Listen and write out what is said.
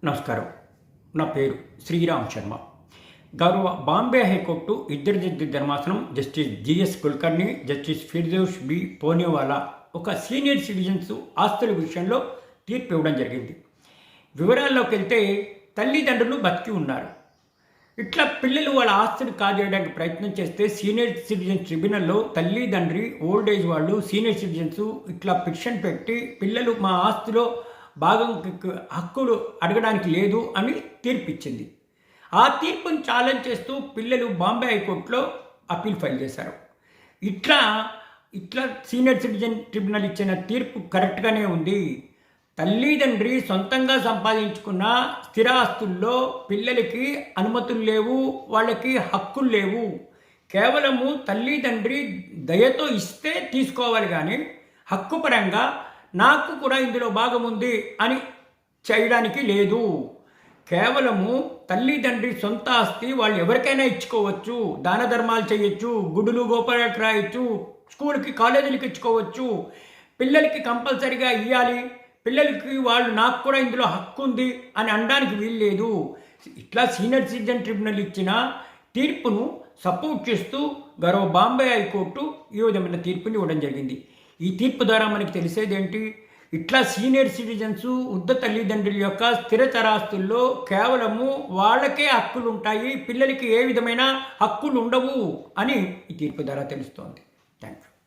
నమస్కారం. నా పేరు శ్రీరామ్ శర్మ. గౌరవ బాంబే హైకోర్టు ఇద్దరు జడ్జి ధర్మాసనం justice G S Kulkarni, justice Firdaus B Poonawalla ఒక సీనియర్ సిటిజన్స్ ఆస్తుల విషయంలో తీర్పు ఇవ్వడం జరిగింది. వివరాల్లోకి వెళ్తే తల్లిదండ్రులు బతికి ఉన్నారు. ఇట్లా పిల్లలు వాళ్ళ ఆస్తులు కాజేయడానికి ప్రయత్నం చేస్తే సీనియర్ సిటిజన్స్ ట్రిబ్యునల్లో తల్లిదండ్రి ఓల్డ్ ఏజ్ వాళ్ళు సీనియర్ సిటిజన్స్ ఇట్లా పిటిషన్ పెట్టి పిల్లలు మా ఆస్తిలో భాగం హక్కులు అడగడానికి లేదు అని తీర్పిచ్చింది. ఆ తీర్పును ఛాలెంజ్ చేస్తూ పిల్లలు బాంబే హైకోర్టులో అప్పీల్ ఫైల్ చేశారు. ఇట్లా సీనియర్ సిటిజన్ ట్రిబ్యునల్ ఇచ్చిన తీర్పు కరెక్ట్గానే ఉంది. తల్లిదండ్రి సొంతంగా సంపాదించుకున్న స్థిరాస్తుల్లో పిల్లలకి అనుమతులు లేవు, వాళ్ళకి హక్కులు లేవు. కేవలము తల్లిదండ్రి దయతో ఇస్తే తీసుకోవాలి, కానీ హక్కుపరంగా నాకు కూడా ఇందులో భాగం ఉంది అని చేయడానికి లేదు. కేవలము తల్లిదండ్రి సొంత ఆస్తి వాళ్ళు ఎవరికైనా ఇచ్చుకోవచ్చు, దాన ధర్మాలు చేయొచ్చు, గుడులు గోపురాలకు రాయొచ్చు, స్కూల్కి కాలేజీలకు ఇచ్చుకోవచ్చు. పిల్లలకి కంపల్సరీగా ఇవ్వాలి, పిల్లలకి వాళ్ళు నాకు కూడా ఇందులో హక్కు ఉంది అని అనడానికి వీల్లేదు. ఇట్లా సీనియర్ సిటిజన్ ట్రిబ్యునల్ ఇచ్చిన తీర్పును సపోర్ట్ చేస్తూ గౌరవ బాంబే హైకోర్టు ఈ విధమైన తీర్పుని ఇవ్వడం జరిగింది. ఈ తీర్పు ద్వారా మనకి తెలిసేది ఏంటి? ఇట్లా సీనియర్ సిటిజన్స్ వృద్ధ తల్లిదండ్రుల యొక్క స్థిర చరాస్తుల్లో కేవలము వాళ్ళకే హక్కులు ఉంటాయి, పిల్లలకి ఏ విధమైన హక్కులు ఉండవు అని ఈ తీర్పు ద్వారా తెలుస్తోంది. Thank you.